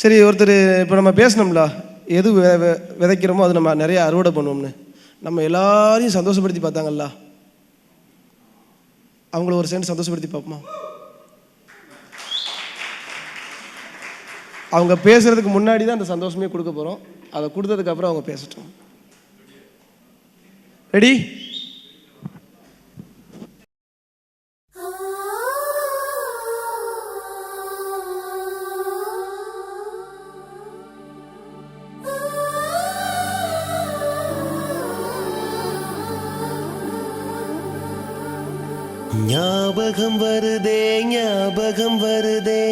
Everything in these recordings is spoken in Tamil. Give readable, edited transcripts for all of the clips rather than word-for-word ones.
சரி, ஒருத்தர் இப்போ நம்ம பேசணும்ல, எது விதைக்கிறோமோ அது நம்ம நிறைய அறுவடை பண்ணுவோம்னு. நம்ம எல்லாரையும் சந்தோஷப்படுத்தி பார்த்தாங்கல்ல, அவங்கள ஒரு செகண்ட் சந்தோஷப்படுத்தி பார்ப்போமா? அவங்க பேசுறதுக்கு முன்னாடி தான் அந்த சந்தோஷமே கொடுக்க போகிறோம். அதை கொடுத்ததுக்கப்புறம் அவங்க பேசட்டும். ரெடி? ஞாபகம் வருதே, ஞாபகம் வருதே,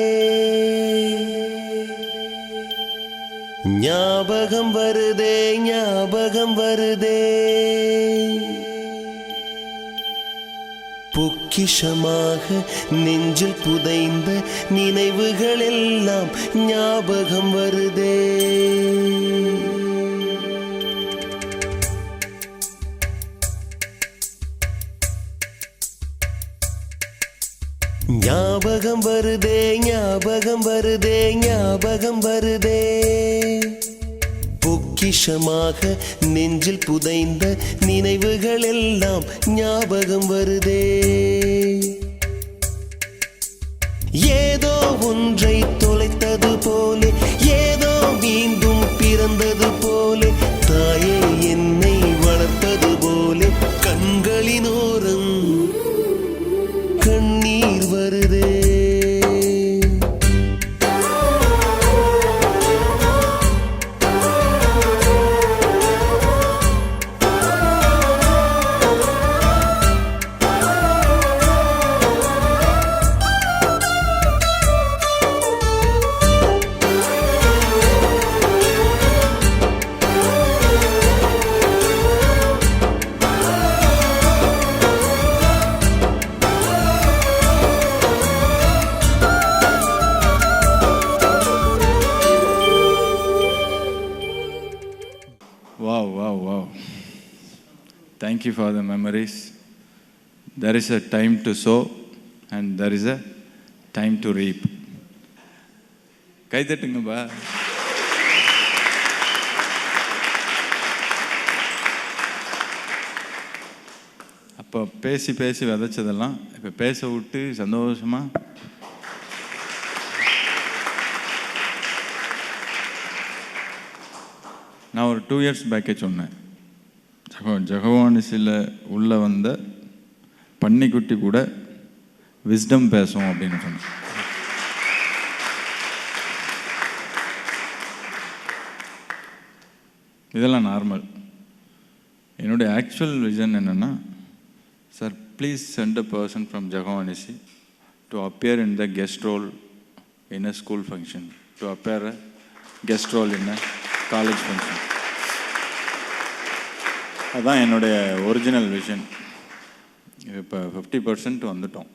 ஞாபகம் வருதே, ஞாபகம் வருதே, பொக்கிஷமாக நெஞ்சில் புதைந்த நினைவுகள் எல்லாம் ஞாபகம் வருதே. ஞாபகம் வருதே, ஞாபகம் வருதே, ஞாபகம் வருதே, பொக்கிஷமாக நெஞ்சில் புதைந்த நினைவுகள் எல்லாம் ஞாபகம் வருதே. ஏதோ ஒன்றை தொலைத்தது போலே, ஏதோ மீண்டும் பிறந்தது போலே, தாயே என்னை வளர்ப்பது போலே கண்களினோரம் கண்ணீர் வருதே. Wow. Thank you for the memories. There is a time to sow and there is a time to reap. கை தட்டுங்கப்பா. அப்போ பேசி பேசி விதைச்சதெல்லாம் இப்போ பேச விட்டு சந்தோஷமா நான் ஒரு 2 years பேக்கே சொன்னேன். ஜெகவானிசில் உள்ள வந்த பன்னிக்குட்டி கூட விஸ்டம் பேசும் அப்படின்னு சொன்னேன். இதெல்லாம் நார்மல். என்னுடைய ஆக்சுவல் விஷன் என்னென்னா, sir please send a person from ஜெகவானிசி to appear in the guest role in a school function, to appear a guest role in a college function. அதுதான் என்னுடைய ஒரிஜினல் விஷன். இப்போ 50% வந்துட்டோம்.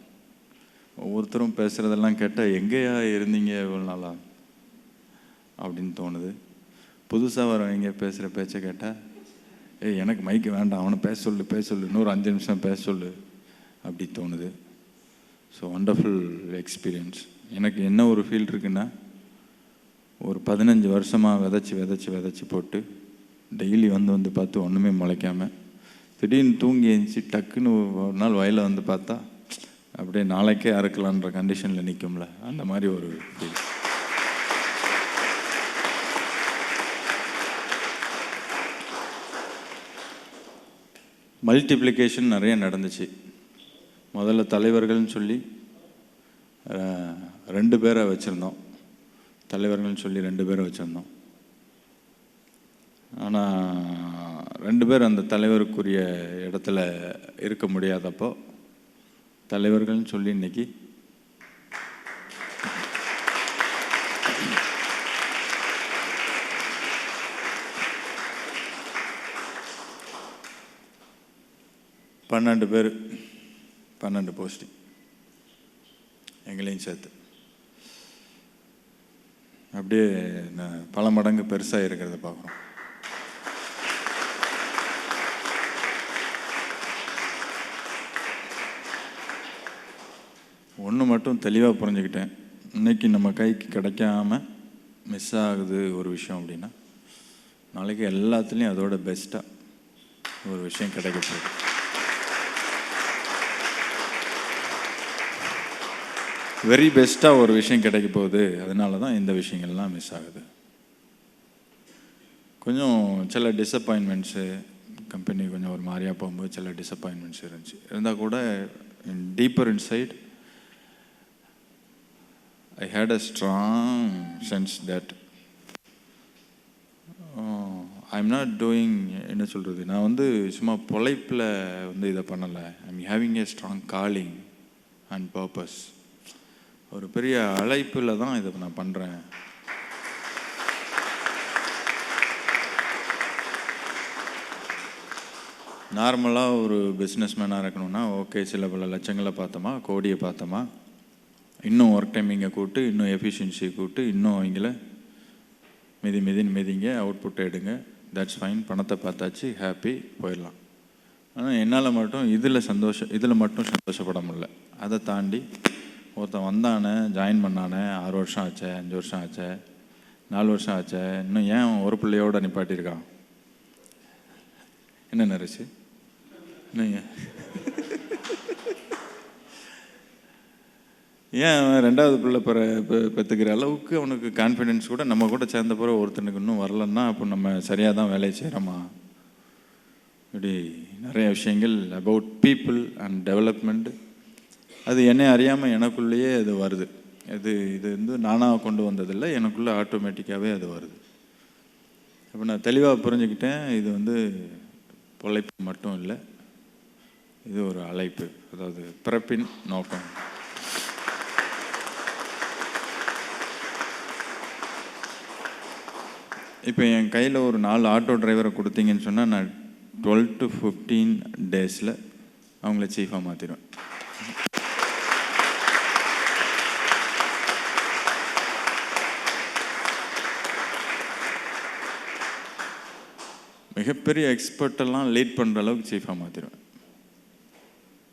ஒவ்வொருத்தரும் பேசுகிறதெல்லாம் கேட்டால் எங்கேயா இருந்தீங்க இவ்வளோ நாளா அப்படின்னு தோணுது. புதுசாக வரவங்க பேசுகிற பேச்சை கேட்டால் எனக்கு மைக்கு வேண்டாம், அவனை பேச சொல்லு, இன்னொரு 5 நிமிஷம் பேச சொல்லு அப்படி தோணுது. So wonderful experience. எனக்கு என்ன ஒரு ஃபீல் இருக்குன்னா, ஒரு 15 வருஷமாக விதைச்சி போட்டு டெய்லி வந்து பார்த்து ஒன்றுமே முளைக்காமல் திடீர்னு தூங்கி எழுந்துச்சி டக்குன்னு ஒரு நாள் வயலில் வந்து பார்த்தா அப்படியே நாளைக்கே அறுக்கலான்ற கண்டிஷனில் நிற்கும்ல, அந்த மாதிரி ஒரு ஃபீல். மல்டிப்ளிகேஷன் நிறைய நடந்துச்சு. முதல்ல தலைவர்கள்னு சொல்லி 2 பேரை வச்சுருந்தோம். தலைவர்கள்னு சொல்லி 2 பேரை வச்சுருந்தோம். ஆனால் 2 பேர் அந்த தலைவருக்குரிய இடத்துல இருக்க முடியாதப்போ தலைவர்கள்னு சொல்லி இன்னைக்கு பன்னெண்டு பேர், 12 போஸ்டிங் எங்களையும் சேர்த்து அப்படியே பல மடங்கு பெருசாக இருக்கிறத பார்க்குறோம். ஒன்று மட்டும் தெளிவாக புரிஞ்சுக்கிட்டேன். இன்றைக்கி நம்ம கைக்கு கிடைக்காம மிஸ் ஆகுது ஒரு விஷயம் அப்படின்னா, நாளைக்கு எல்லாத்துலேயும் அதோட பெஸ்ட்டாக ஒரு விஷயம் கிடைக்க போகுது. வெரி பெஸ்ட்டாக ஒரு விஷயம் கிடைக்க போகுது. அதனால தான் இந்த விஷயங்கள்லாம் மிஸ் ஆகுது. கொஞ்சம் சில டிசப்பாயின்மெண்ட்ஸு, கம்பெனி கொஞ்சம் ஒரு மாதிரியாக போகும்போது சில டிசப்பாயின்மெண்ட்ஸ் இருந்துச்சு. இருந்தால் கூட deeper inside I had a strong sense that I am not doing, என்ன சொல்கிறது, நான் வந்து சும்மா பொழைப்பில் வந்து இதை பண்ணலை. I am having a strong calling and purpose. ஒரு பெரிய அழைப்பில் தான் இதை நான் பண்ணுறேன். நார்மலாக ஒரு பிஸ்னஸ் மேனாக இருக்கணும்னா ஓகே, சில பல லட்சங்களை பார்த்தோமா, கோடியை பார்த்தோமா, இன்னும் ஒர்க் டைமிங்கை கூட்டு, இன்னும் எஃபிஷியன்சியை கூட்டு, இன்னும் அவங்கள மிதிங்க, அவுட்புட்டை எடுங்க, தட்ஸ் ஃபைன், பணத்தை பார்த்தாச்சு, ஹாப்பி, போயிடலாம். ஆனால் என்னால் மட்டும் இதில் மட்டும் சந்தோஷப்பட முடியல. அதை தாண்டி ஒருத்தன் வந்தானே, ஜாயின் பண்ணானே, 6 வருஷம் ஆச்சே, 5 வருஷம் ஆச்சே, 4 வருஷம் ஆச்சே, இன்னும் ஏன் ஒரு பிள்ளையோட நிப்பாட்டியிருக்கான்? என்ன நரிச்சு நீங்கள் ஏன் அவன் 2வது பிள்ளை பெற்றுக்கிற அளவுக்கு அவனுக்கு கான்ஃபிடென்ஸ் கூட நம்ம கூட சேர்ந்த பிறகு ஒருத்தனுக்கு இன்னும் வரலன்னா அப்போ நம்ம சரியாக தான் வேலையை செய்கிறோமா? இப்படி நிறைய விஷயங்கள் அபவுட் பீப்புள் அண்ட் டெவலப்மெண்ட், அது என்னை அறியாமல் எனக்குள்ளேயே அது வருது. இது வந்து நானாக கொண்டு வந்ததில்லை, எனக்குள்ளே ஆட்டோமேட்டிக்காகவே அது வருது. அப்போ நான் தெளிவாக புரிஞ்சுக்கிட்டேன், இது வந்து பொழைப்பு மட்டும் இல்லை, இது ஒரு அழைப்பு, அதாவது பிறப்பின் நோக்கம். இப்போ என் கையில் ஒரு 4 ஆட்டோ டிரைவரை கொடுத்தீங்கன்னு சொன்னால் நான் 12 to 15 டேஸில் அவங்கள சீஃபாக மாற்றிடுவேன். மிகப்பெரிய எக்ஸ்பர்ட்டெல்லாம் லீட் பண்ணுற அளவுக்கு சீஃபாக மாற்றிடுவேன்.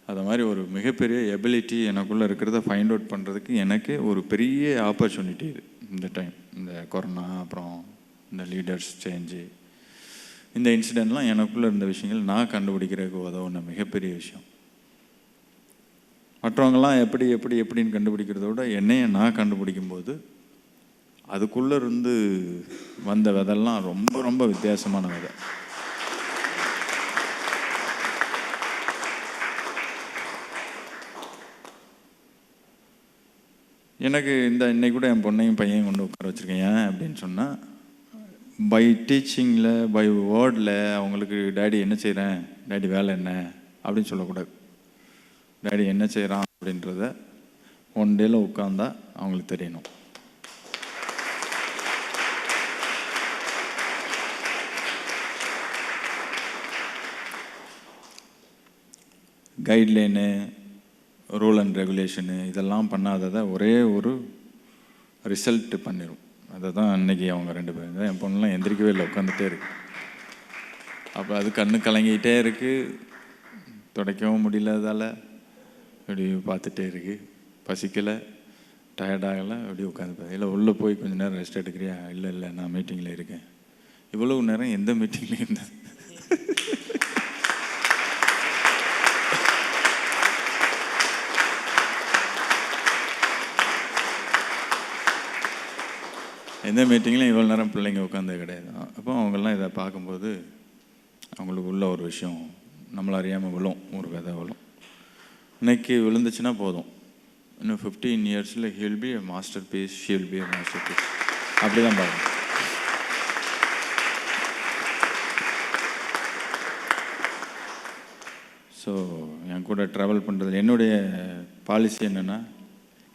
அது மாதிரி ஒரு மிகப்பெரிய எபிலிட்டி எனக்குள்ளே இருக்கிறத ஃபைண்ட் அவுட் பண்ணுறதுக்கு எனக்கு ஒரு பெரிய ஆப்பர்ச்சுனிட்டி இது. இந்த டைம், இந்த கொரோனா, அப்புறம் இந்த லீடர்ஸ் சேஞ்சு, இந்த இன்சிடெண்ட்லாம் எனக்குள்ளே இருந்த விஷயங்கள் நான் கண்டுபிடிக்கிறதுக்கு உதவுன மிகப்பெரிய விஷயம். மற்றவங்கெல்லாம் எப்படின்னு கண்டுபிடிக்கிறத விட என்னையை நான் கண்டுபிடிக்கும்போது அதுக்குள்ளே இருந்து வந்த விதெல்லாம் ரொம்ப ரொம்ப வித்தியாசமான விதை. எனக்கு இன்னைக்கு கூட என் பொண்ணையும் பையன் கொண்டு உட்கார வச்சுருக்கேன். ஏன் அப்படின்னு சொன்னால், பை டீச்சிங்கில், பை வேர்டில் அவங்களுக்கு டேடி என்ன செய்கிறேன், டேடி வேலை என்ன அப்படின்னு சொல்லக்கூடாது. டேடி என்ன செய்கிறான் அப்படின்றத ஒன் டேயில் உட்காந்தா அவங்களுக்கு தெரியணும். கைட்லைனு, ரூல் அண்ட் ரெகுலேஷனு இதெல்லாம் பண்ணாததை ஒரே ஒரு ரிசல்ட்டு பண்ணிடும். அதை தான் அன்றைக்கி அவங்க 2 பேரும், என் பொண்ணுலாம் எந்திரிக்கவே இல்லை, உட்காந்துட்டே இருக்கு. அப்போ அது கண்ணு கலங்கிட்டே இருக்குது, துடைக்கவும் முடியல, அதால் அப்படி பார்த்துட்டே இருக்குது. பசிக்கலை, டயர்டாகலை, அப்படி உட்காந்து. இல்லை உள்ளே போய் கொஞ்சம் நேரம் ரெஸ்ட் எடுக்கிறியா? இல்லை நான் மீட்டிங்கில் இருக்கேன். இவ்வளவு நேரம் எந்த மீட்டிங்லேயும் இருந்தது? எந்த மீட்டிங்லையும் இவ்வளோ நேரம் பிள்ளைங்க உட்காந்தது கிடையாது. அப்போ அவங்கெல்லாம் இதை பார்க்கும்போது அவங்களுக்கு உள்ள ஒரு விஷயம் நம்மளை அறியாமல் விழும், ஒரு விதை விழும். இன்னைக்கு விழுந்துச்சுன்னா போதும், இன்னும் 15 இயர்ஸில் he'll be a masterpiece, she'll be a masterpiece. அப்படி தான் பார்க்கணும். ஸோ என் கூட ட்ராவல் பண்ணுறது என்னுடைய பாலிசி என்னென்னா,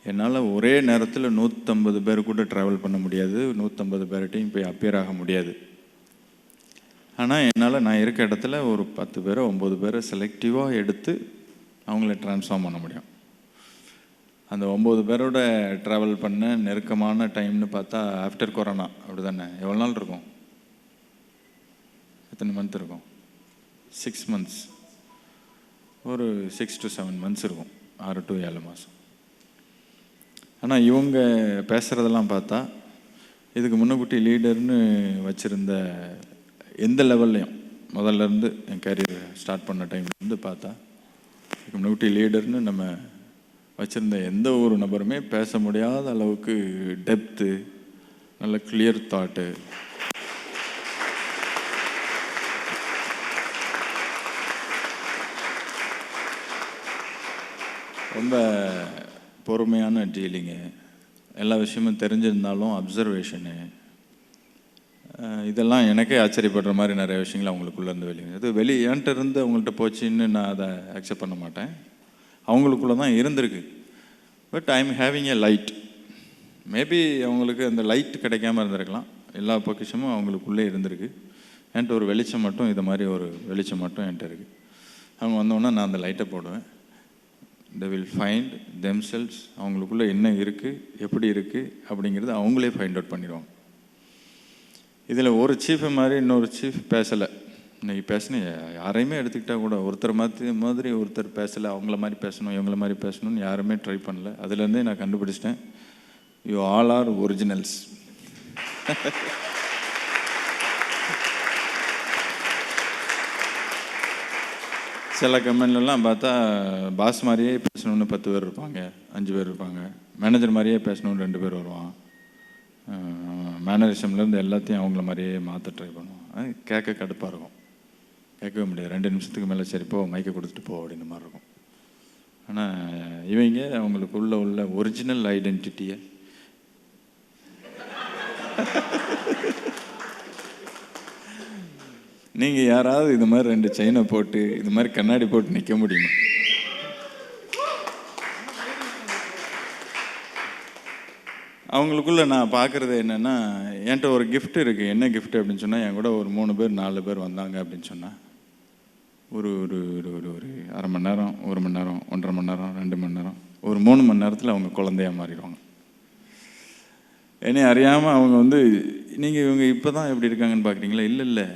என்னால் ஒரே நேரத்தில் 150 பேர் கூட ட்ராவல் பண்ண முடியாது, 150 பேர்கிட்டையும் போய் அப்பியர் ஆக முடியாது. ஆனால் என்னால் நான் இருக்க இடத்துல ஒரு 10 பேரை 9 பேரை செலக்டிவாக எடுத்து அவங்கள ட்ரான்ஸ்ஃபார்ம் பண்ண முடியும். அந்த 9 பேரோட ட்ராவல் பண்ண நெருக்கமான டைம்னு பார்த்தா ஆஃப்டர் கொரோனா, அப்படி தானே? எவ்வளோ நாள் இருக்கும்? எத்தனை மந்த் இருக்கும்? 6 months. ஒரு 6 to 7 months இருக்கும், 6 to 7 மாதம். ஆனால் இவங்க பேசுகிறதெல்லாம் பார்த்தா இதுக்கு முன்னக்கூட்டி லீடர்னு வச்சுருந்த எந்த லெவல்லையும் முதல்லேருந்து என் கேரியர் ஸ்டார்ட் பண்ண டைம்லேருந்து பார்த்தா இதுக்கு முன்னக்கூட்டி லீடர்னு நம்ம வச்சுருந்த எந்த ஒரு நபருமே பேச முடியாத அளவுக்கு டெப்த்து, நல்ல கிளியர் தாட்டு, ரொம்ப பொறுமையான டீலிங்கு, எல்லா விஷயமும் தெரிஞ்சிருந்தாலும் அப்சர்வேஷனு, இதெல்லாம் எனக்கே ஆச்சரியப்படுற மாதிரி நிறைய விஷயங்கள் அவங்களுக்குள்ளேருந்து வெளியே அது என்கிட்ட இருந்து அவங்கள்ட்ட போச்சுன்னு நான் அதை அக்செப்ட் பண்ண மாட்டேன். அவங்களுக்குள்ளே தான் இருந்திருக்கு. But I am having a light. Maybe அவங்களுக்கு அந்த லைட் கிடைக்காம இருந்திருக்கலாம். எல்லா பொக்கிஷமும் அவங்களுக்குள்ளே இருந்திருக்கு. என்கிட்ட ஒரு வெளிச்சம் மட்டும், இது மாதிரி ஒரு வெளிச்சம் மட்டும் என்கிட்ட இருக்குது. அவங்க வந்தோடனே நான் அந்த லைட்டை போடுவேன். they will find themselves. அவங்களுக்குள்ளே என்ன இருக்குது, எப்படி இருக்குது அப்படிங்கிறது அவங்களே ஃபைண்ட் அவுட் பண்ணிடுவாங்க. இதில் ஒரு சீஃபை மாதிரி இன்னொரு சீஃப் பேசலை. இன்றைக்கி பேசின யாரையுமே எடுத்துக்கிட்டால் கூட ஒருத்தர் மாதிரி ஒருத்தர் பேசலை. அவங்கள மாதிரி பேசணும், இவங்கள மாதிரி பேசணும்னு யாருமே ட்ரை பண்ணல. அதுலேருந்தே நான் கண்டுபிடிச்சிட்டேன், யூ ஆல் ஆர் ஒரிஜினல்ஸ். சில கம்பெனிலலாம் பார்த்தா பாஸ் மாதிரியே பேசணுன்னு 10 பேர் இருப்பாங்க, 5 பேர் இருப்பாங்க. மேனேஜர் மாதிரியே பேசணுன்னு 2 பேர் வருவான். மேனரிசம்லேருந்து எல்லாத்தையும் அவங்கள மாதிரியே மாற்ற ட்ரை பண்ணுவான். கேட்க கடுப்பாக இருக்கும், கேட்கவே முடியாது. 2 நிமிஷத்துக்கு மேலே சரி போ, மைக்கை கொடுத்துட்டு போ அப்படின்ற மாதிரி இருக்கும். ஆனால் இவங்க அவங்களுக்குள்ள உள்ள ஒரிஜினல் ஐடென்டிட்டியை நீங்கள் யாராவது இது மாதிரி 2 செயினை போட்டு இது மாதிரி கண்ணாடி போட்டு நிற்க முடியுமா? அவங்களுக்குள்ள நான் பார்க்குறது என்னென்னா, என்கிட்ட ஒரு கிஃப்ட் இருக்குது. என்ன கிஃப்ட் அப்படின்னு சொன்னால், என் கூட ஒரு 3 பேர் 4 பேர் வந்தாங்க அப்படின்னு சொன்னால், ஒரு ஒரு ஒரு ஒரு அரை மணி நேரம், 1 மணி நேரம், 1.5 மணி நேரம், 2 மணி நேரம், ஒரு 3 மணி நேரத்தில் அவங்க குழந்தையாக மாறிடுவாங்க. என்னை அறியாமல் அவங்க நீங்கள் இவங்க இப்போ தான் எப்படி இருக்காங்கன்னு பார்க்குறீங்களா? இல்லை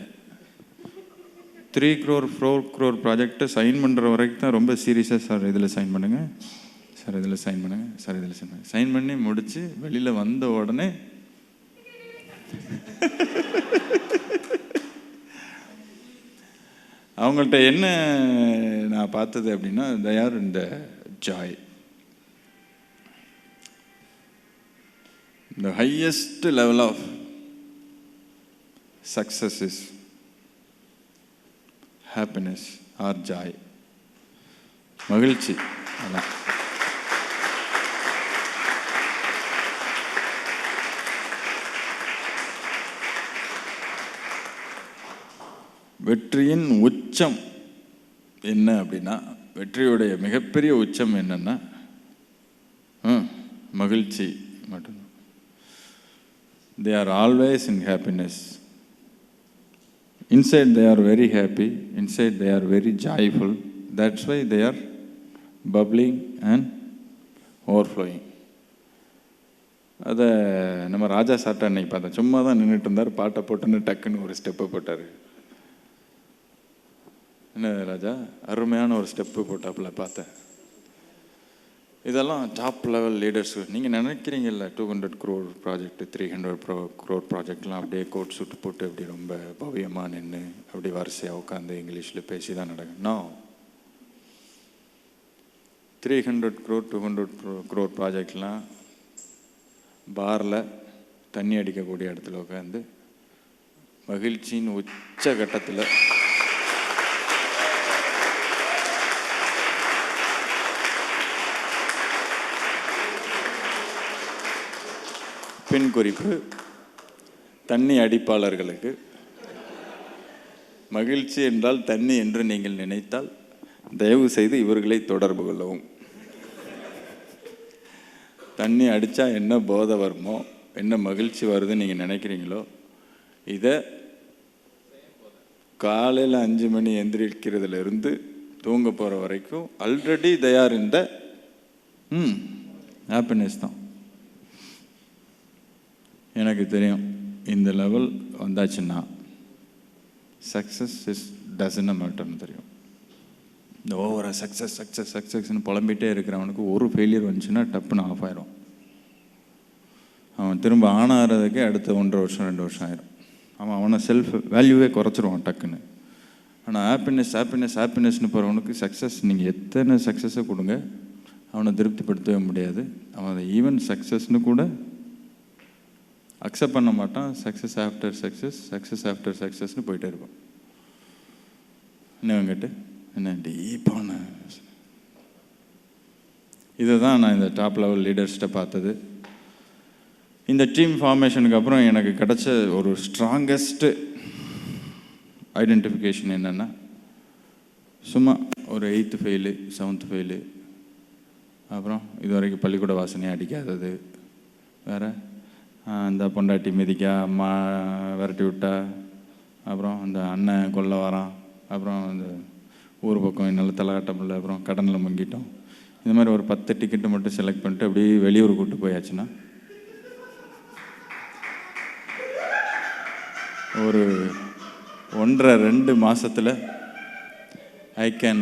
3 crore 4 crore ப்ராஜெக்டை சைன் பண்ணுற வரைக்கும் தான் ரொம்ப சீரியஸாக, சார் இதில் சைன் பண்ணுங்கள், சார் இதில் சைன் பண்ணுங்கள், சார் இதில் சைன் பண்ணுங்கள். சைன் பண்ணி முடித்து வெளியில் வந்த உடனே அவங்கள்ட்ட என்ன நான் பார்த்தது அப்படின்னா, they are in the joy. The highest level of success is happiness or joy. மகிழ்ச்சி. அதான் வெற்றியின் உச்சம் என்ன அப்படின்னா, வெற்றியுடைய மிகப்பெரிய உச்சம் என்னன்னா மகிழ்ச்சி மட்டும்தான். They are always in happiness. Inside they are very happy, inside they are very joyful. That's why they are bubbling and overflowing. அதை நம்ம ராஜா சாப்பிட்டா அன்னைக்கு பார்த்தேன். சும்மா தான் நின்றுட்டு இருந்தார், பாட்டை போட்டுன்னு டக்குன்னு ஒரு ஸ்டெப்பை போட்டார். என்ன ராஜா, அருமையான ஒரு ஸ்டெப்பு போட்டாப்புல பார்த்தேன். இதெல்லாம் டாப் லெவல் லீடர்ஸ். நீங்கள் நினைக்கிறீங்கல்ல 200 crore ப்ராஜெக்ட், 300 crore ப்ராஜெக்ட்லாம் அப்படியே கோட் சூட்டு போட்டு அப்படி ரொம்ப பவ்யமாக நின்று அப்படி வரிசையாக உட்காந்து இங்கிலீஷில் பேசி தான் நடக்கும். நான் 300 crore 200 crore ப்ராஜெக்ட்லாம் பாரில் தண்ணி அடிக்கக்கூடிய இடத்துல உட்காந்து மகிழ்ச்சியின் உச்ச கட்டத்தில் பின் குறிப்பு, தண்ணி அடிப்பாளர்களுக்கு, மகிழ்ச்சி என்றால் தண்ணி என்று நீங்கள் நினைத்தால் தயவு செய்து இவர்களை தொடர்பு கொள்ளவும். தண்ணி அடித்தா என்ன போதை வருமோ, என்ன மகிழ்ச்சி வருதுன்னு நீங்கள் நினைக்கிறீங்களோ, இதை காலையில் 5 மணி எந்திரிக்கிறதுலேருந்து தூங்க போகிற வரைக்கும் ஆல்ரெடி தயார் இந்த ஹாப்பினஸ் தான். எனக்கு தெரியும் இந்த லெவல் வந்தாச்சுன்னா சக்ஸஸ் டசன் மேட்டர்னு தெரியும். இந்த ஓவராக சக்ஸஸ்ன்னு புலம்பிகிட்டே இருக்கிறவனுக்கு ஒரு ஃபெயிலியர் வந்துச்சுன்னா டப்புன்னு ஆஃப் ஆயிரும். அவன் திரும்ப ஆனாகிறதுக்கே அடுத்த 1.5 வருஷம் 2 வருஷம் ஆயிரும். அவனை செல்ஃப் வேல்யூவே குறைச்சிருவான் டக்குன்னு. ஆனால் ஹாப்பினஸ்னு போகிறவனுக்கு சக்ஸஸ் நீங்கள் எத்தனை சக்ஸஸை கொடுங்க அவனை திருப்திப்படுத்தவே முடியாது. அவன் அதை ஈவன் சக்ஸஸ்னு கூட அக்செப்ட் பண்ண மாட்டான். சக்ஸஸ் ஆஃப்டர் சக்ஸஸ்னு போயிட்டே இருப்பான். என்ன வெங்கட்டு என்ன டீப்பான இதை தான் நான் இந்த டாப் லெவல் லீடர்ஸ்கிட்ட பார்த்தது. இந்த டீம் ஃபார்மேஷனுக்கு அப்புறம் எனக்கு கிடைச்ச ஒரு ஸ்ட்ராங்கஸ்ட்டு ஐடென்டிஃபிகேஷன் என்னென்னா, சும்மா ஒரு 8th ஃபெயிலு 7th ஃபெயிலு, அப்புறம் இது வரைக்கும் பள்ளிக்கூட வாசனையை அடிக்காதது, வேறு இந்த பொண்டாட்டி மிதிக்கா அம்மா விரட்டி விட்டா, அப்புறம் இந்த அண்ணன் கொல்ல வரான், அப்புறம் இந்த ஊர் பக்கம் என்னால் தலைகாட்ட முடியல, அப்புறம் கடனில் முங்கிட்டோம். இந்த மாதிரி ஒரு 10 டிக்கெட்டு மட்டும் செலக்ட் பண்ணிட்டு அப்படியே வெளியூர் கூப்பிட்டு போயாச்சுன்னா ஒரு 1.5-2 மாதத்தில் I can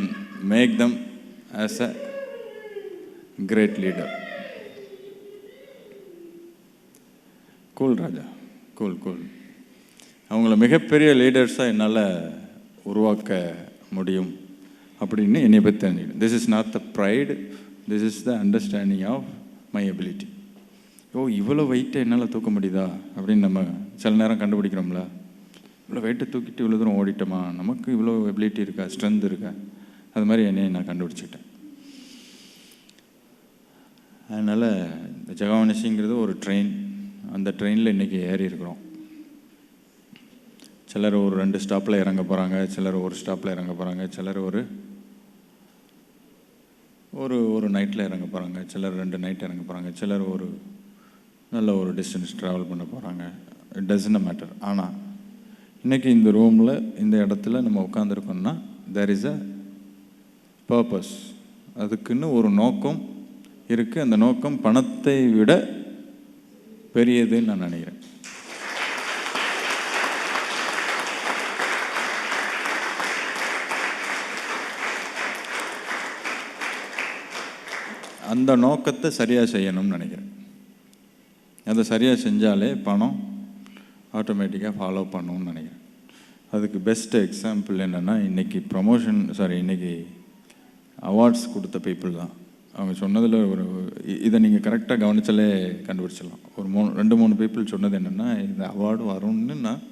make them as a great leader. Cool Raja, cool. அவங்கள மிகப்பெரிய லீடர்ஸாக என்னால் உருவாக்க முடியும் அப்படின்னு என்னை பற்றி தெரிஞ்சுக்கிட்டேன். This is not the pride, this is the understanding of my ability. இவ்வளோ வெயிட்டை என்னால் தூக்க முடியுதா அப்படின்னு நம்ம சில நேரம் கண்டுபிடிக்கிறோம்ல. இவ்வளோ வெயிட்டை தூக்கிட்டு இவ்வளோ தூரம் ஓடிட்டோமா, நமக்கு இவ்வளோ எபிலிட்டி இருக்கா, ஸ்ட்ரென்த் இருக்கா, அது மாதிரி என்னையை நான் கண்டுபிடிச்சிக்கிட்டேன். அதனால் இந்த ஜெகவானிஷிங்கிறது ஒரு ட்ரெயின். அந்த ட்ரெயினில் இன்றைக்கி ஏறி இருக்கிறோம். சிலர் ஒரு 2 ஸ்டாப்பில் இறங்க போகிறாங்க, சிலர் ஒரு ஸ்டாப்பில் இறங்க போகிறாங்க, சிலர் ஒரு நைட்டில் இறங்க போகிறாங்க, சிலர் 2 நைட் இறங்க போகிறாங்க, சிலர் ஒரு நல்ல ஒரு டிஸ்டன்ஸ் ட்ராவல் பண்ண போகிறாங்க. It doesn't matter. ஆனால் இன்றைக்கி இந்த ரூமில் இந்த இடத்துல நம்ம உட்காந்துருக்கோம்னா தேர் இஸ் அ பர்பஸ். அதுக்குன்னு ஒரு நோக்கம் இருக்குது. அந்த நோக்கம் பணத்தை விட பெரியதுன்னு நான் நினைக்கிறேன். அந்த நோக்கத்தை சரியாக செய்யணும்னு நினைக்கிறேன். அதை சரியாக செஞ்சாலே பணம் ஆட்டோமேட்டிக்காக ஃபாலோ பண்ணணும்னு நினைக்கிறேன். அதுக்கு பெஸ்ட் எக்ஸாம்பிள் என்னென்னா, இன்றைக்கி அவார்ட்ஸ் கொடுத்த பீப்புள் தான். அவங்க சொன்னதில் இதை நீங்கள் கரெக்டாக கவனிச்சாலே கண்டுபிடிச்சிடலாம். ஒரு 2-3 பீப்புள் சொன்னது என்னென்னா, இந்த அவார்டு வரும்னு நான்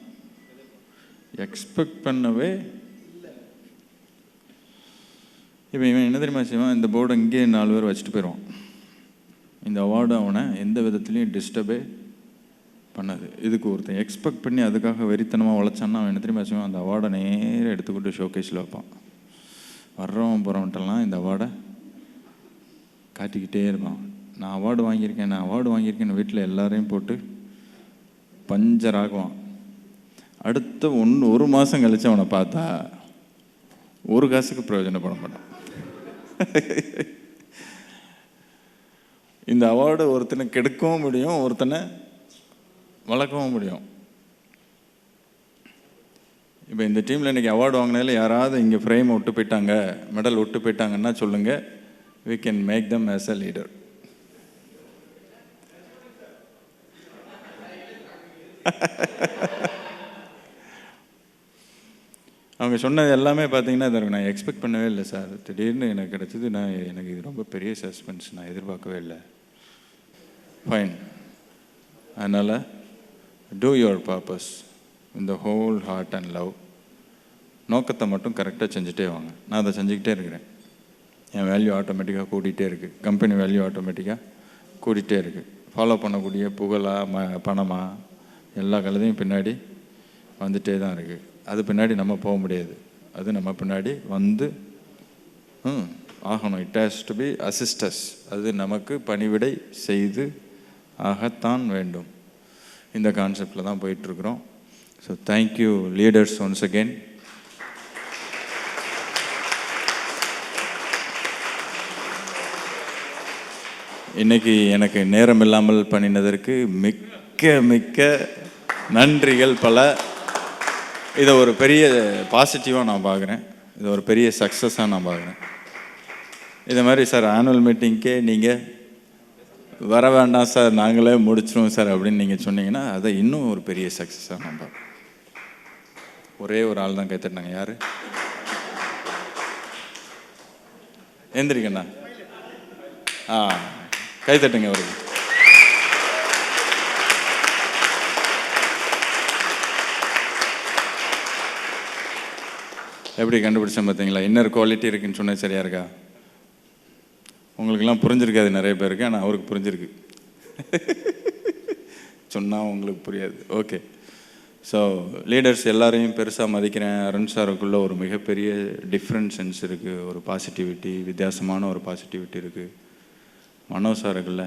எக்ஸ்பெக்ட் பண்ணவே. இப்போ இவன் என்ன தெரியுமா செய்வான், இந்த போர்டை இங்கே 4 பேர் வச்சுட்டு போயிடுவான். இந்த அவார்டு அவனை எந்த விதத்துலையும் டிஸ்டர்பே பண்ணாது. இதுக்கு ஒருத்தன் எக்ஸ்பெக்ட் பண்ணி அதுக்காக வெறித்தனமாக உழைச்சான்னா அவன் என்ன தெரியுமா செய்வான், அந்த அவார்டை நேராக எடுத்துக்கிட்டு ஷோகேஸில் வைப்பான். வர்றவன் போகிறவன்ட்டெல்லாம் இந்த அவார்டை காட்டிக்கிட்டே இருப்பான். நான் அவார்டு வாங்கியிருக்கேன் வீட்டில் எல்லாரையும் போட்டு பஞ்சர் ஆகுவான். அடுத்த 1 மாதம் கழித்து அவனை பார்த்தா ஒரு காசுக்கு பிரயோஜனப்பட மாட்டான். இந்த அவார்டு ஒருத்தனை கெடுக்கவும் முடியும், ஒருத்தனை வளர்க்கவும் முடியும். இப்போ இந்த டீமில் இன்றைக்கி அவார்டு வாங்கினதில் யாராவது இங்கே ஃப்ரேம் விட்டு போயிட்டாங்க, மெடல் விட்டு போயிட்டாங்கன்னா சொல்லுங்கள், we can make them as a leader. அவங்க சொன்னது எல்லாமே பார்த்தீங்கன்னா அதை நான் எக்ஸ்பெக்ட் பண்ணவே இல்லை சார். திடீர்னு எனக்கு கிடச்சிது. எனக்கு இது ரொம்ப பெரிய சஸ்பென்ஸ், நான் எதிர்பார்க்கவே இல்லை. ஃபைன். அதனால் டூ யுவர் பர்பஸ் இந்த ஹோல் ஹார்ட் அண்ட் லவ். நோக்கத்தை மட்டும் கரெக்டாக செஞ்சுட்டே வாங்க. நான் அதை செஞ்சுக்கிட்டே இருக்கிறேன். என் வேல்யூ ஆட்டோமேட்டிக்காக கூட்டிகிட்டே இருக்குது. கம்பெனி வேல்யூ ஆட்டோமேட்டிக்காக கூட்டிகிட்டே இருக்குது. ஃபாலோ பண்ணக்கூடிய புகழா பணமா எல்லா கழுதையும் பின்னாடி வந்துகிட்டே தான் இருக்குது. அது பின்னாடி நம்ம போக முடியாது. அது நம்ம பின்னாடி வந்து ஆகணும். It has to be assists. அது நமக்கு பணிவிடை செய்து ஆகத்தான் வேண்டும். இந்த கான்செப்டில் தான் போயிட்டுருக்குறோம். So thank you leaders once again. இன்றைக்கி எனக்கு நேரம் இல்லாமல் பண்ணினதற்கு மிக்க மிக்க நன்றிகள் பல. இதை ஒரு பெரிய பாசிட்டிவாக நான் பார்க்குறேன். இதை ஒரு பெரிய சக்ஸஸாக நான் பார்க்குறேன். இதை மாதிரி சார் ஆனுவல் மீட்டிங்க்கே நீங்கள் வர வேண்டாம் சார், நாங்களே முடிச்சிருவோம் சார் அப்படின்னு நீங்கள் சொன்னீங்கன்னா அதை இன்னும் ஒரு பெரிய சக்ஸஸாக நம்ம. ஒரே ஒரு ஆள் தான் கைத்தட்டினாங்க. யார்? எந்திரிக்கண்ணா. கைத்தட்டுங்க அவருக்கு. எப்படி கண்டுபிடிச்சேன் பார்த்தீங்களா? இன்னர் குவாலிட்டி இருக்குன்னு சொன்னது சரியா இருக்கா? உங்களுக்கெல்லாம் புரிஞ்சிருக்காது நிறைய பேருக்கு, ஆனால் அவருக்கு புரிஞ்சிருக்கு. சொன்னால் உங்களுக்கு புரியாது. ஓகே. ஸோ லீடர்ஸ் எல்லாரையும் பெருசாக மதிக்கிறேன். அருண் சாருக்குள்ளே ஒரு மிகப்பெரிய டிஃப்ரெண்ட் சென்ஸ் இருக்குது, ஒரு பாசிட்டிவிட்டி, வித்தியாசமான ஒரு பாசிட்டிவிட்டி இருக்குது. மனோ சாருக்குள்ள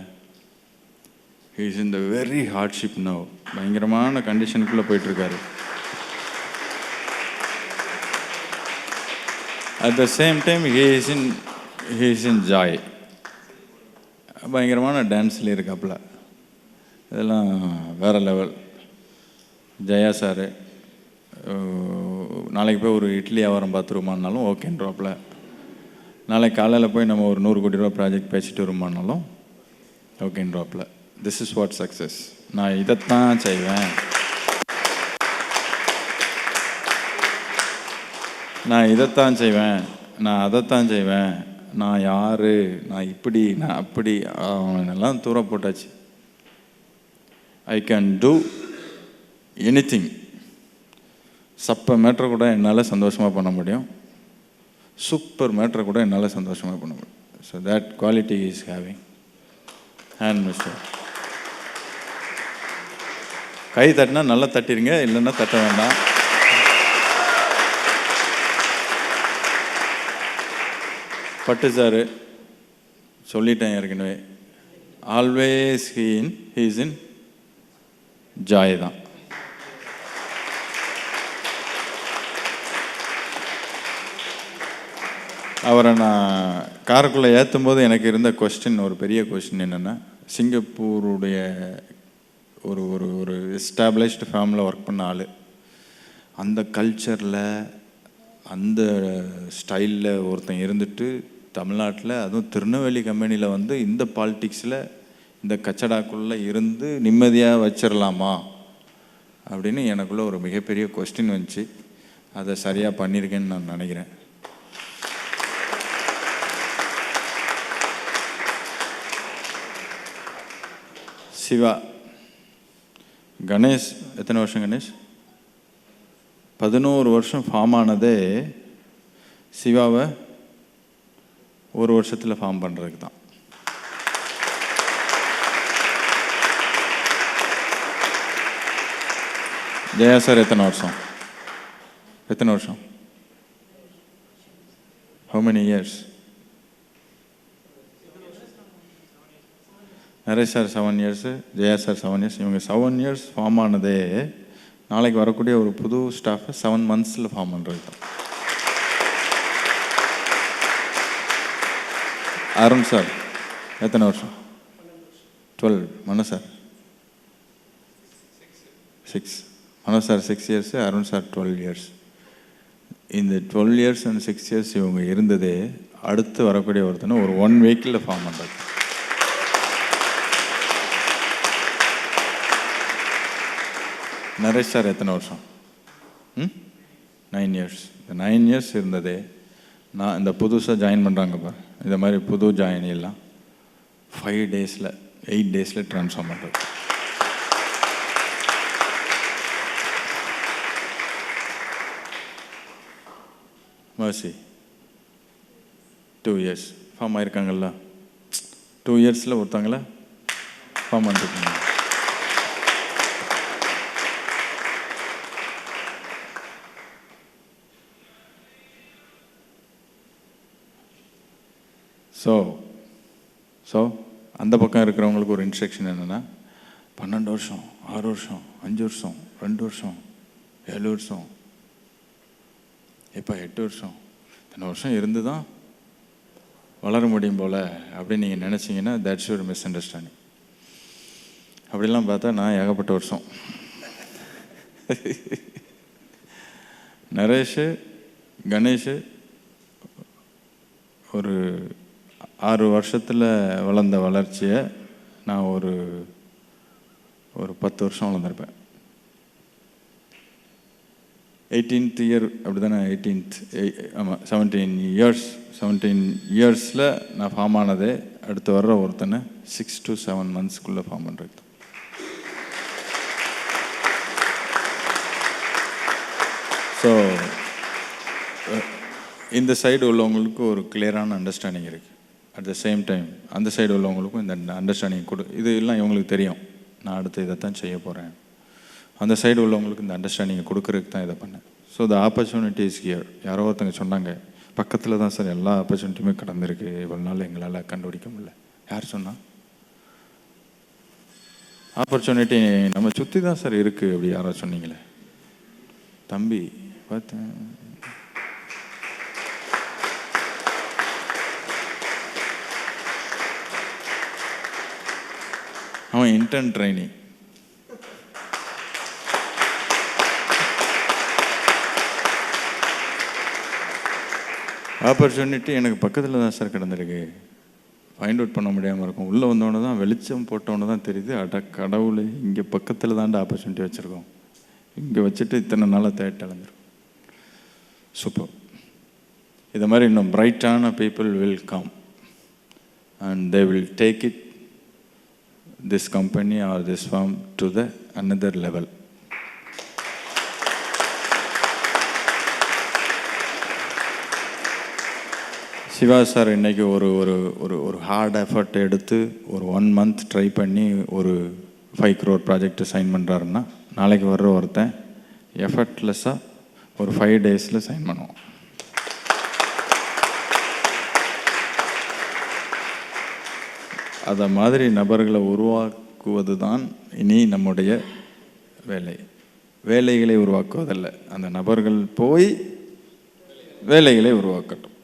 he is in the very hardship no, பயங்கரமான கண்டிஷனுக்குள்ளே போயிட்டுருக்காரு. At the same time he is in joy. பயங்கரமான டான்ஸ்லேயே இருக்காப்புல. இதெல்லாம் வேறு லெவல். ஜெயா சார் நாளைக்கு போய் ஒரு இட்லி வியாபாரம் பார்த்துருமானாலும் ஓகேன்றாப்புல. நாளைக்கு காலையில் போய் நம்ம ஒரு 100 கோடி ரூபா ப்ராஜெக்ட் பேசிட்டு வருமானாலும் ஓகேன்றாப்புல. This is what success. நான் இதைத்தான் செய்வேன், நான் இதைத்தான் செய்வேன், நான் அதைத்தான் செய்வேன், நான் யார், நான் இப்படி, நான் அப்படி, அவனெல்லாம் தூர போட்டாச்சு. I can do anything. சப்ப மேட்ரை கூட என்னால் சந்தோஷமாக பண்ண முடியும், சூப்பர் மேட்ரை கூட என்னால் சந்தோஷமாக பண்ண முடியும். So that quality is having. Hand mister. கை தட்டினா நல்லா தட்டிடுங்க, இல்லைன்னா தட்ட வேண்டாம். பட்டு சார் சொல்லிட்டேன் ஏற்கனவே, ஆல்வேஸ் ஹீஸ் இன் ஜாய் தான். அவரை நான் காருக்குள்ளே ஏற்றும் போது எனக்கு இருந்த கொஸ்டின், ஒரு பெரிய கொஸ்டின் என்னென்னா, சிங்கப்பூருடைய ஒரு ஒரு ஒரு எஸ்டாப்ளிஷ்டு ஃபேமிலியில் ஒர்க் பண்ண ஆள், அந்த கல்ச்சரில் அந்த ஸ்டைலில் ஒருத்தன் இருந்துட்டு தமிழ்நாட்டில், அதுவும் திருநெல்வேலி கம்பெனியில் வந்து இந்த பாலிட்டிக்ஸில் இந்த கச்சடாக்குள்ளே இருந்து நிம்மதியாக வச்சிடலாமா அப்படின்னு எனக்குள்ளே ஒரு மிகப்பெரிய கொஸ்டின் வந்துச்சு. அதை சரியாக பண்ணியிருக்கேன்னு நான் நினைக்கிறேன். சிவா, கணேஷ் எத்தனை வருஷம்? கணேஷ் 11 வருஷம் ஃபார்ம் ஆனதே சிவாவை ஒரு வருஷத்தில் ஃபார்ம் பண்ணுறதுக்கு தான். ஜெயா சார் எத்தனை வருஷம்? எத்தனை வருஷம்? How many years? Naresh sir 7 years, Jaya sir 7 years. இவங்க 7 இயர்ஸ் ஃபார்ம் ஆனதே நாளைக்கு வரக்கூடிய ஒரு புது ஸ்டாஃபை 7 மந்த்ஸில் ஃபார்ம் பண்ணுறது தான். அருண் சார் எத்தனை வருஷம்? 12. Mano sir 6. Mano sir 6 years, Arun sir 12 years. இந்த 12 இயர்ஸ் அண்ட் 6 இயர்ஸ் இவங்க இருந்ததே அடுத்து வரக்கூடிய ஒருத்தனை ஒரு 1 வீக்கில் ஃபார்ம் பண்ணுறது. நரேஷ் சார் எத்தனை வருஷம்? 9 இயர்ஸ். இந்த 9 இயர்ஸ் இருந்ததே நான் இந்த புதுசாக ஜாயின் பண்ணுறாங்க பாரு, இந்த மாதிரி புது ஜாயினிலாம் 5 டேஸில் 8 டேஸில் ட்ரான்ஸ்ஃபார்ம் பண்ணுறது. Mercy 2 years form ஆயிருக்காங்கல்ல. 2 இயர்ஸில் ஒருத்தங்கள ஃபார்ம் பண்ணிருக்காங்க. ஸோ அந்த பக்கம் இருக்கிறவங்களுக்கு ஒரு இன்ஸ்ட்ரக்ஷன் என்னென்னா, 12 வருஷம், 6 வருஷம், 5 வருஷம், 2 வருஷம், 7 வருஷம், இப்போ 8 வருஷம், இத்தனை வருஷம் இருந்து தான் வளர முடியும் போல் அப்படின்னு நீங்கள் நினச்சிங்கன்னா தட்ஸ் யுவர் மிஸ் அண்டர்ஸ்டாண்டிங். அப்படிலாம் பார்த்தா நான் ஏகப்பட்ட வருஷம். நரேஷ், கணேஷ் ஒரு 6 வருஷத்தில் வளர்ந்த வளர்ச்சியை நான் ஒரு 10 வருஷம் வளர்ந்துருப்பேன். 18th இயர் அப்படி தானே, 18th ஆமாம் 17 இயர்ஸில் நான் ஃபார்ம் ஆனதே அடுத்து வர்ற ஒருத்தனை 6 to 7 monthsக்குள்ளே ஃபார்ம் பண்ணுறது. ஸோ இந்த சைடு உள்ளவங்களுக்கு ஒரு கிளியரான அண்டர்ஸ்டாண்டிங் இருக்குது. அட் த சேம் டைம் அந்த சைடு உள்ளவங்களுக்கும் இந்த அண்டர்ஸ்டாண்டிங் இது எல்லாம் இவங்களுக்கு தெரியும், நான் அடுத்து இதைத்தான் செய்ய போகிறேன். அந்த சைடு உள்ளவங்களுக்கு இந்த அண்டர்ஸ்டாண்டிங்கை கொடுக்கறதுக்கு தான் இதை பண்ணேன். So the opportunity is here. யாரோ ஒருத்தங்க சொன்னாங்க, பக்கத்தில் தான் சார் எல்லா ஆப்பர்ச்சுனிட்டியுமே கடந்திருக்கு, இவ்வளோ நாள் எங்களால் கண்டுபிடிக்க முடியல. யார் சொன்னால்? ஆப்பர்ச்சுனிட்டி நம்ம சுற்றி தான் சார் இருக்குது அப்படி யாரோ சொன்னீங்களே தம்பி. பார்த்தேன் அவன் இன்டர்ன் ட்ரைனிங். ஆப்பர்ச்சுனிட்டி எனக்கு பக்கத்தில் தான் சார் கிடந்திருக்கு, ஃபைண்ட் அவுட் பண்ண முடியாமல் இருக்கும். உள்ளே வந்தோடனே தான் வெளிச்சம் போட்டோன்னு தான் தெரியுது, அட கடவுளே இங்கே பக்கத்தில் தான்டா ஆப்பர்ச்சுனிட்டி வச்சுருக்கோம், இங்கே வச்சுட்டு இத்தனை நாளாக தேட்டை அடைஞ்சிரும். சூப்பர். இதை மாதிரி இன்னும் பிரைட்டான people will come and they will take it this company or this firm to the another level. Siva sir இன்றைக்கி ஒரு ஒரு ஒரு ஒரு ஹார்ட் எஃபர்ட் எடுத்து ஒரு 1 month ட்ரை பண்ணி ஒரு 5 crore ப்ராஜெக்ட் சைன் பண்ணுறாருன்னா, நாளைக்கு வர்ற ஒருத்தன் எஃபர்ட்லெஸ்ஸாக ஒரு 5 daysல சைன் பண்ணுவோம். அதை மாதிரி நபர்களை உருவாக்குவது தான் இனி நம்முடைய வேலை. வேலைகளை உருவாக்குவதல்ல, அந்த நபர்கள் போய் வேலைகளை உருவாக்கட்டும்.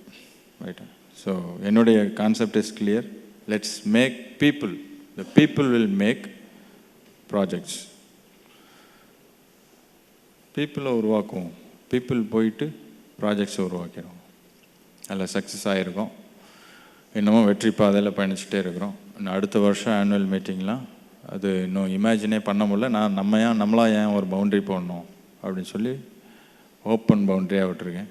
ரைட்டா? ஸோ என்னுடைய concept is clear. Let's make people, the people will make projects. பீப்புளை உருவாக்குவோம், பீப்புள் போயிட்டு ப்ராஜெக்ட்ஸை உருவாக்கிடுவோம். அதில் சக்ஸஸ் ஆகிருக்கோம், இன்னமும் வெற்றி பாதையில் பயணிச்சுட்டே இருக்கிறோம். இன்னும் அடுத்த வருஷம் ஆனுவல் மீட்டிங்லாம் அது இன்னும் இமேஜினே பண்ண முடியல. நம்மளாக ஏன் ஒரு பவுண்ட்ரி போடணும் அப்படின்னு சொல்லி ஓப்பன் பவுண்ட்ரியாக விட்டுருக்கேன்.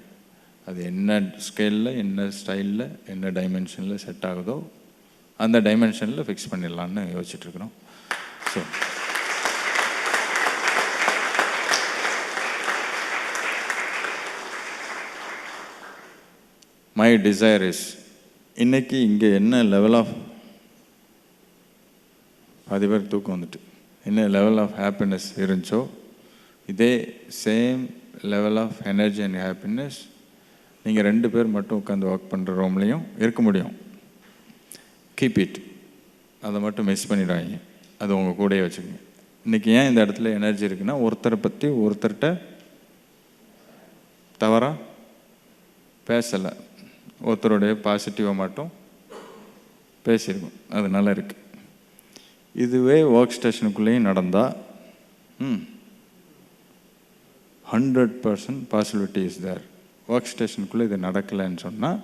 அது என்ன ஸ்கேலில், என்ன ஸ்டைலில், என்ன டைமென்ஷனில் செட் ஆகுதோ அந்த டைமென்ஷனில் ஃபிக்ஸ் பண்ணிடலான்னு யோசிச்சுட்ருக்குறோம். மை டிசைர் இஸ், இன்றைக்கி இங்கே என்ன லெவல் ஆஃப், பாதி பேர் தூக்கம் வந்துட்டு, என்ன லெவல் ஆஃப் ஹாப்பினஸ் இருந்துச்சோ இதே same level of energy and happiness நீங்கள் 2 பேர் மட்டும் உட்காந்து ஒர்க் பண்ணுற ரூம்லேயும் இருக்க முடியும். Keep it. அதை மட்டும் மிஸ் பண்ணிடாதீங்க, அது உங்கள் கூடயே வச்சுக்கோங்க. இன்றைக்கி ஏன் இந்த இடத்துல எனர்ஜி இருக்குன்னா, ஒருத்தரை பற்றி ஒருத்தர்கிட்ட தவறாக பேசலை, ஒருத்தருடைய பாசிட்டிவாக மட்டும் பேசியிருக்கோம், அது நல்லா இருக்குது. இதுவே ஒர்க் ஸ்டேஷனுக்குள்ளேயும் நடந்தால் 100% பாசிபிலிட்டி இஸ் தேர். ஒர்க் ஸ்டேஷனுக்குள்ளே இது நடக்கலைன்னு சொன்னால்,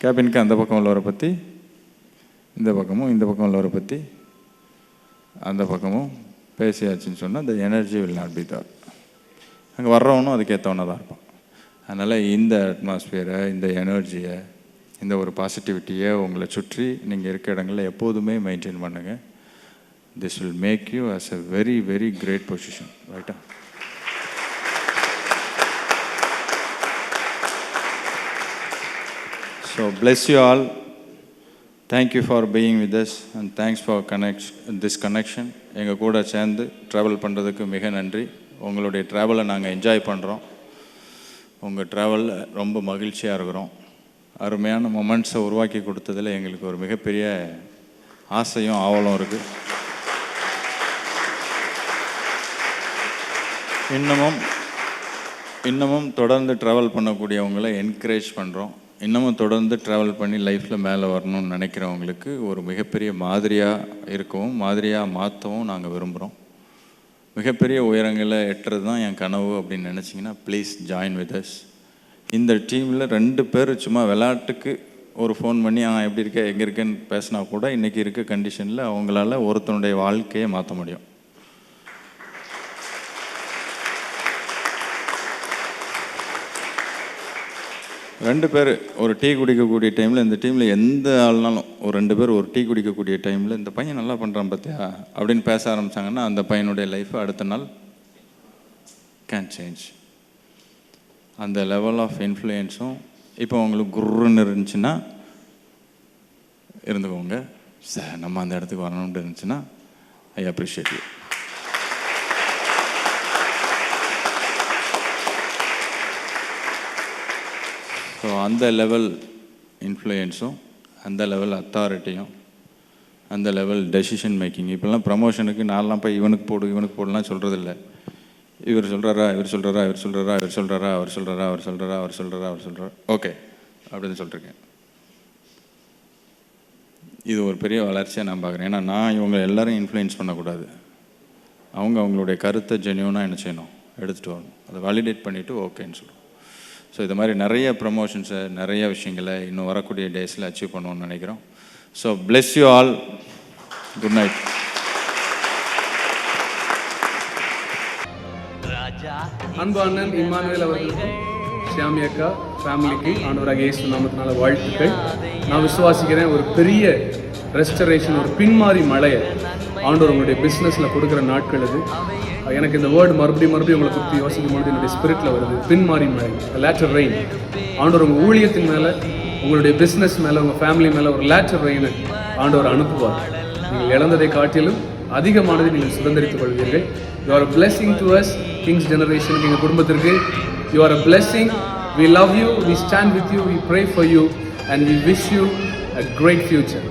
கேபினுக்கு அந்த பக்கம் உள்ளவரை பற்றி இந்த பக்கமும், இந்த பக்கம் உள்ளவரை பற்றி அந்த பக்கமும் பேசியாச்சுன்னு சொன்னால் the energy will not be there. அங்கே வர்றவனும் அதுக்கேற்றவனாக தான் இருப்பான். அதனால் இந்த அட்மாஸ்பியரை, இந்த எனர்ஜியை, இந்த ஒரு பாசிட்டிவிட்டியை உங்களை சுற்றி நீங்கள் இருக்க இடங்களில் எப்போதுமே மெயின்டைன் பண்ணுங்கள். This will make you as a very very great position. ரைட்டா? So bless you all. Thank you for being with us and thanks for this connection. எங்கள் கூட சேர்ந்து ட்ராவல் பண்ணுறதுக்கு மிக நன்றி. உங்களுடைய ட்ராவலை நாங்கள் என்ஜாய் பண்ணுறோம். உங்கள் ட்ராவலில் ரொம்ப மகிழ்ச்சியாக இருக்கிறோம். அருமையான மொமெண்ட்ஸை உருவாக்கி கொடுத்ததில் எங்களுக்கு ஒரு மிகப்பெரிய ஆசையும் ஆவலும் இருக்குது. இன்னமும் தொடர்ந்து ட்ராவல் பண்ணக்கூடியவங்களை என்கரேஜ் பண்ணுறோம். இன்னமும் தொடர்ந்து ட்ராவல் பண்ணி லைஃப்பில் மேலே வரணும்னு நினைக்கிறவங்களுக்கு ஒரு மிகப்பெரிய மாதிரியாக இருக்கவும், மாதிரியாக மாற்றவும் நாங்கள் விரும்புகிறோம். மிகப்பெரிய உயரங்களை எட்டுறது தான் என் கனவு அப்படின்னு நினச்சிங்கன்னா ப்ளீஸ் ஜாயின் வித் அஸ். இந்த டீமில் 2 பேர் சும்மா விளையாட்டுக்கு ஒரு ஃபோன் பண்ணி எப்படி இருக்க எங்கே இருக்கேன்னு பேசினா கூட இன்றைக்கி இருக்க கண்டிஷனில் அவங்களால ஒருத்தனுடைய வாழ்க்கையை மாற்ற முடியும். ரெண்டு பேர் ஒரு டீ குடிக்கக்கூடிய டைமில், இந்த டீமில் எந்த ஆள்னாலும் ஒரு 2 பேர் ஒரு டீ குடிக்கக்கூடிய டைமில் இந்த பையன் நல்லா பண்ணுறான் பார்த்தியா அப்படின்னு பேச ஆரம்பித்தாங்கன்னா அந்த பையனுடைய லைஃப்பை அடுத்த நாள் கேன் சேஞ்ச். அந்த லெவல் ஆஃப் இன்ஃப்ளூயன்ஸும் இப்போ உங்களுக்கு குருன்னு இருந்துச்சுன்னா இருந்துக்கோங்க. சார் நம்ம அந்த இடத்துக்கு வரணும்னு இருந்துச்சுன்னா ஐ அப்ரிஷியேட் யூ. ஸோ அந்த லெவல் இன்ஃப்ளூயன்ஸும், அந்த லெவல் அத்தாரிட்டியும், அந்த லெவல் டெசிஷன் மேக்கிங். இப்போல்லாம் ப்ரமோஷனுக்கு நான்லாம் போய் இவனுக்கு போடலாம் சொல்கிறதில்ல. இவர் சொல்கிறாரா, ஓகே அப்படின்னு சொல்லிருக்கேன். இது ஒரு பெரிய வளர்ச்சியாக நான் பார்க்குறேன். ஏன்னா நான் இவங்க எல்லோரும் இன்ஃப்ளூயன்ஸ் பண்ணக்கூடாது. அவங்களுடைய கருத்தை ஜென்யூனாக என்ன செய்யணும், எடுத்துகிட்டு வரணும். அதை வேலிடேட் பண்ணிவிட்டு ஓகேன்னு சொல்லணும். ஸோ இது மாதிரி நிறைய ப்ரமோஷன்ஸை, நிறைய விஷயங்களை இன்னும் வரக்கூடிய டேஸில் அச்சீவ் பண்ணுவோம்னு நினைக்கிறோம். So bless you all. Good night. அன்பு அண்ணன் இம்மானுவேல் அவர்களுக்கும் ஷியாமி அக்கா ஃபேமிலிக்கு ஆண்டவராக இயேசு நாமத்தினால வாழ்த்துக்கள். நான் விசுவாசிக்கிறேன் ஒரு பெரிய ரெஸ்டரேஷன், ஒரு பின்மாறி மழையை ஆண்டவர் உங்களுடைய பிஸ்னஸில் கொடுக்குற நாட்கள் அது. எனக்கு இந்த வேர்டு மறுபடியும் உங்களை பற்றி யோசிக்கும் பொழுது என்னுடைய ஸ்பிரிட்டில் வருது. பின்மாறி மழை, லேட்டர் ரெயின். ஆண்டவர் உங்கள் ஊழியத்தின் மேலே, உங்களுடைய பிஸ்னஸ் மேலே, உங்கள் ஃபேமிலி மேலே ஒரு லேட்டர் ரெயினை ஆண்டவர் அனுப்புவார். நீங்கள் இழந்ததை காட்டிலும் அதிகமானதை நீங்கள் சுதந்திரித்துக் கொள்வீர்கள். You are a blessing to us, Kings ஜெனரேஷனுக்கு, எங்கள் குடும்பத்திற்கு. You are a blessing. We love you, we stand with you, we pray for you and we wish you a great future.